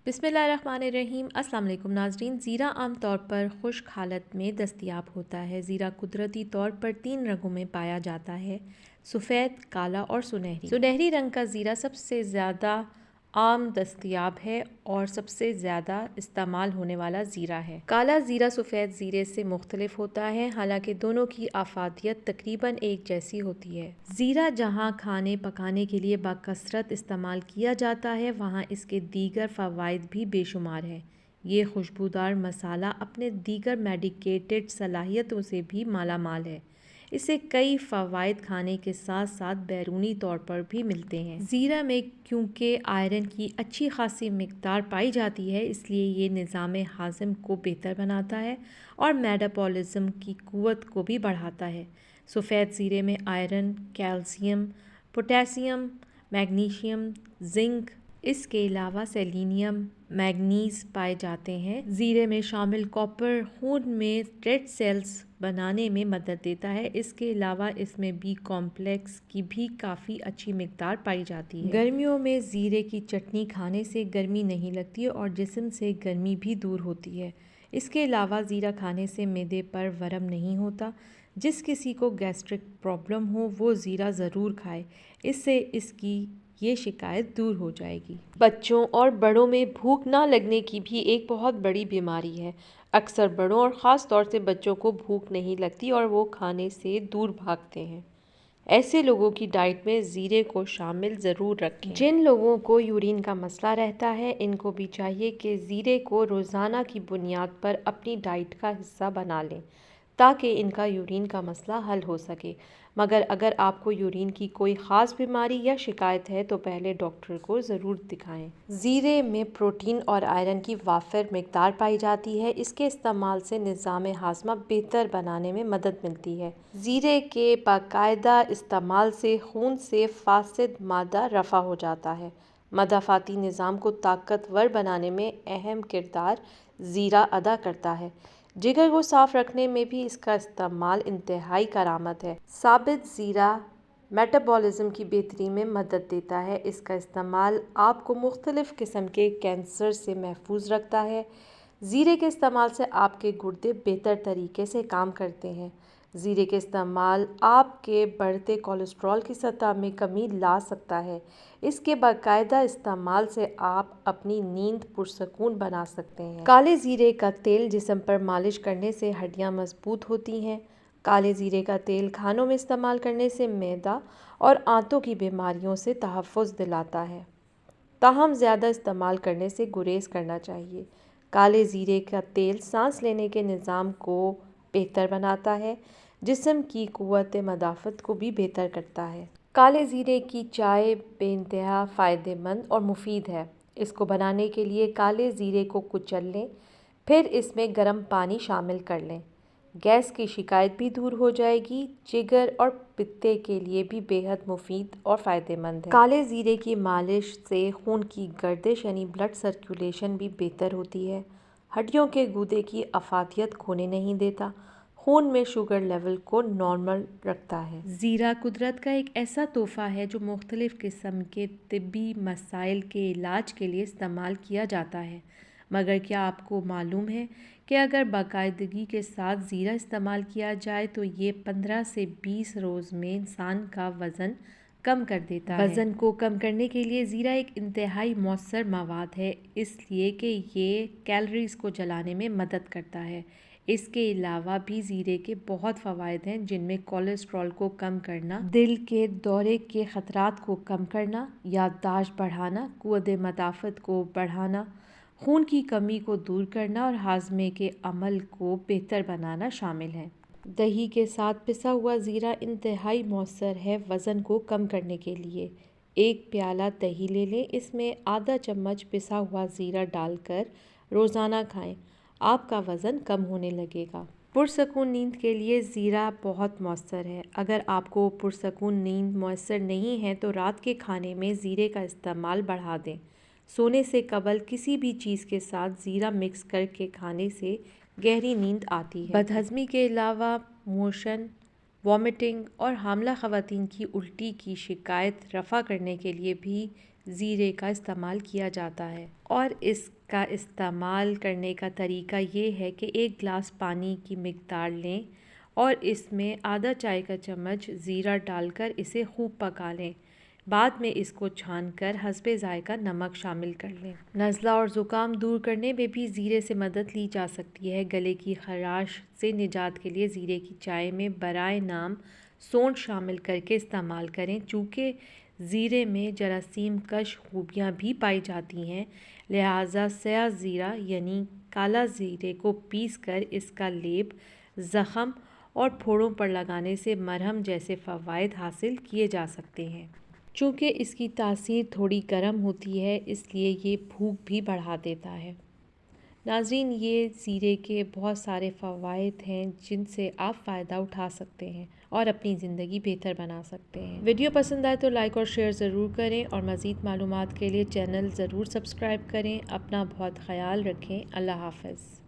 بسم اللہ الرحمن الرحیم۔ السلام علیکم ناظرین۔ زیرہ عام طور پر خشک حالت میں دستیاب ہوتا ہے۔ زیرہ قدرتی طور پر 3 رنگوں میں پایا جاتا ہے: سفید، کالا اور سنہری۔ سنہری رنگ کا زیرہ سب سے زیادہ عام دستیاب ہے اور سب سے زیادہ استعمال ہونے والا زیرہ ہے۔ کالا زیرہ سفید زیرے سے مختلف ہوتا ہے، حالانکہ دونوں کی افادیت تقریباً ایک جیسی ہوتی ہے۔ زیرہ جہاں کھانے پکانے کے لیے بکثرت استعمال کیا جاتا ہے، وہاں اس کے دیگر فوائد بھی بے شمار ہیں۔ یہ خوشبودار مسالہ اپنے دیگر میڈیکیٹڈ صلاحیتوں سے بھی مالا مال ہے۔ اسے کئی فوائد کھانے کے ساتھ ساتھ بیرونی طور پر بھی ملتے ہیں۔ زیرہ میں کیونکہ آئرن کی اچھی خاصی مقدار پائی جاتی ہے، اس لیے یہ نظام ہاضم کو بہتر بناتا ہے اور میٹابولزم کی قوت کو بھی بڑھاتا ہے۔ سفید زیرے میں آئرن، کیلشیم، پوٹاسیم، میگنیشیم، زنک، اس کے علاوہ سیلینیم، مینگنیز پائے جاتے ہیں۔ زیرے میں شامل کاپر خون میں ریڈ سیلز بنانے میں مدد دیتا ہے۔ اس کے علاوہ اس میں بی کمپلیکس کی بھی کافی اچھی مقدار پائی جاتی ہے۔ گرمیوں میں زیرے کی چٹنی کھانے سے گرمی نہیں لگتی اور جسم سے گرمی بھی دور ہوتی ہے۔ اس کے علاوہ زیرہ کھانے سے معدے پر ورم نہیں ہوتا۔ جس کسی کو گیسٹرک پرابلم ہو وہ زیرہ ضرور کھائے، اس سے اس کی یہ شکایت دور ہو جائے گی۔ بچوں اور بڑوں میں بھوک نہ لگنے کی بھی ایک بہت بڑی بیماری ہے۔ اکثر بڑوں اور خاص طور سے بچوں کو بھوک نہیں لگتی اور وہ کھانے سے دور بھاگتے ہیں۔ ایسے لوگوں کی ڈائٹ میں زیرے کو شامل ضرور رکھیں۔ جن لوگوں کو یورین کا مسئلہ رہتا ہے، ان کو بھی چاہیے کہ زیرے کو روزانہ کی بنیاد پر اپنی ڈائٹ کا حصہ بنا لیں تاکہ ان کا یورین کا مسئلہ حل ہو سکے۔ مگر اگر آپ کو یورین کی کوئی خاص بیماری یا شکایت ہے تو پہلے ڈاکٹر کو ضرور دکھائیں۔ زیرے میں پروٹین اور آئرن کی وافر مقدار پائی جاتی ہے۔ اس کے استعمال سے نظام ہاضمہ بہتر بنانے میں مدد ملتی ہے۔ زیرے کے باقاعدہ استعمال سے خون سے فاسد مادہ رفع ہو جاتا ہے۔ مدافعتی نظام کو طاقتور بنانے میں اہم کردار زیرہ ادا کرتا ہے۔ جگر کو صاف رکھنے میں بھی اس کا استعمال انتہائی کارآمد ہے۔ ثابت زیرہ میٹابولزم کی بہتری میں مدد دیتا ہے۔ اس کا استعمال آپ کو مختلف قسم کے کینسر سے محفوظ رکھتا ہے۔ زیرے کے استعمال سے آپ کے گردے بہتر طریقے سے کام کرتے ہیں۔ زیرے کے استعمال آپ کے بڑھتے کولیسٹرول کی سطح میں کمی لا سکتا ہے۔ اس کے باقاعدہ استعمال سے آپ اپنی نیند پرسکون بنا سکتے ہیں۔ کالے زیرے کا تیل جسم پر مالش کرنے سے ہڈیاں مضبوط ہوتی ہیں۔ کالے زیرے کا تیل کھانوں میں استعمال کرنے سے معدہ اور آنتوں کی بیماریوں سے تحفظ دلاتا ہے، تاہم زیادہ استعمال کرنے سے گریز کرنا چاہیے۔ کالے زیرے کا تیل سانس لینے کے نظام کو بہتر بناتا ہے، جسم کی قوت مدافعت کو بھی بہتر کرتا ہے۔ کالے زیرے کی چائے بے انتہا فائدہ مند اور مفید ہے۔ اس کو بنانے کے لیے کالے زیرے کو کچل لیں، پھر اس میں گرم پانی شامل کر لیں۔ گیس کی شکایت بھی دور ہو جائے گی۔ جگر اور پتے کے لیے بھی بے حد مفید اور فائدہ مند ہے۔ کالے زیرے کی مالش سے خون کی گردش یعنی بلڈ سرکولیشن بھی بہتر ہوتی ہے۔ ہڈیوں کے گودے کی افادیت کھونے نہیں دیتا۔ خون میں شوگر لیول کو نارمل رکھتا ہے۔ زیرہ قدرت کا ایک ایسا تحفہ ہے جو مختلف قسم کے طبی مسائل کے علاج کے لیے استعمال کیا جاتا ہے۔ مگر کیا آپ کو معلوم ہے کہ اگر باقاعدگی کے ساتھ زیرہ استعمال کیا جائے تو یہ 15 سے 20 روز میں انسان کا وزن کم کر دیتا ہے۔ وزن کو کم کرنے کے لیے زیرہ ایک انتہائی مؤثر مواد ہے، اس لیے کہ یہ کیلوریز کو جلانے میں مدد کرتا ہے۔ اس کے علاوہ بھی زیرے کے بہت فوائد ہیں، جن میں کولیسٹرول کو کم کرنا، دل کے دورے کے خطرات کو کم کرنا، یادداشت بڑھانا، قوت مدافعت کو بڑھانا، خون کی کمی کو دور کرنا اور ہاضمے کے عمل کو بہتر بنانا شامل ہیں۔ دہی کے ساتھ پسا ہوا زیرہ انتہائی مؤثر ہے وزن کو کم کرنے کے لیے۔ ایک پیالہ دہی لے لیں، اس میں آدھا چمچ پسا ہوا زیرہ ڈال کر روزانہ کھائیں، آپ کا وزن کم ہونے لگے گا۔ پرسکون نیند کے لیے زیرہ بہت مؤثر ہے۔ اگر آپ کو پرسکون نیند میسر نہیں ہے تو رات کے کھانے میں زیرے کا استعمال بڑھا دیں۔ سونے سے قبل کسی بھی چیز کے ساتھ زیرہ مکس کر کے کھانے سے گہری نیند آتی ہے۔ بدہضمی کے علاوہ موشن، وامٹنگ اور حاملہ خواتین کی الٹی کی شکایت رفع کرنے کے لیے بھی زیرے کا استعمال کیا جاتا ہے، اور اس کا استعمال کرنے کا طریقہ یہ ہے کہ 1 گلاس پانی کی مقدار لیں اور اس میں آدھا چائے کا چمچ زیرہ ڈال کر اسے خوب پکا لیں۔ بعد میں اس کو چھان کر حسب ذائقہ نمک شامل کر لیں۔ نزلہ اور زکام دور کرنے میں بھی زیرے سے مدد لی جا سکتی ہے۔ گلے کی خراش سے نجات کے لیے زیرے کی چائے میں برائے نام سونڈ شامل کر کے استعمال کریں۔ چونکہ زیرے میں جراثیم کش خوبیاں بھی پائی جاتی ہیں، لہٰذا سیاہ زیرہ یعنی کالا زیرے کو پیس کر اس کا لیپ زخم اور پھوڑوں پر لگانے سے مرہم جیسے فوائد حاصل کیے جا سکتے ہیں۔ چونکہ اس کی تاثیر تھوڑی گرم ہوتی ہے، اس لیے یہ بھوک بھی بڑھا دیتا ہے۔ ناظرین، یہ زیرے کے بہت سارے فوائد ہیں جن سے آپ فائدہ اٹھا سکتے ہیں اور اپنی زندگی بہتر بنا سکتے ہیں۔ ویڈیو پسند آئے تو لائک اور شیئر ضرور کریں، اور مزید معلومات کے لیے چینل ضرور سبسکرائب کریں۔ اپنا بہت خیال رکھیں۔ اللہ حافظ۔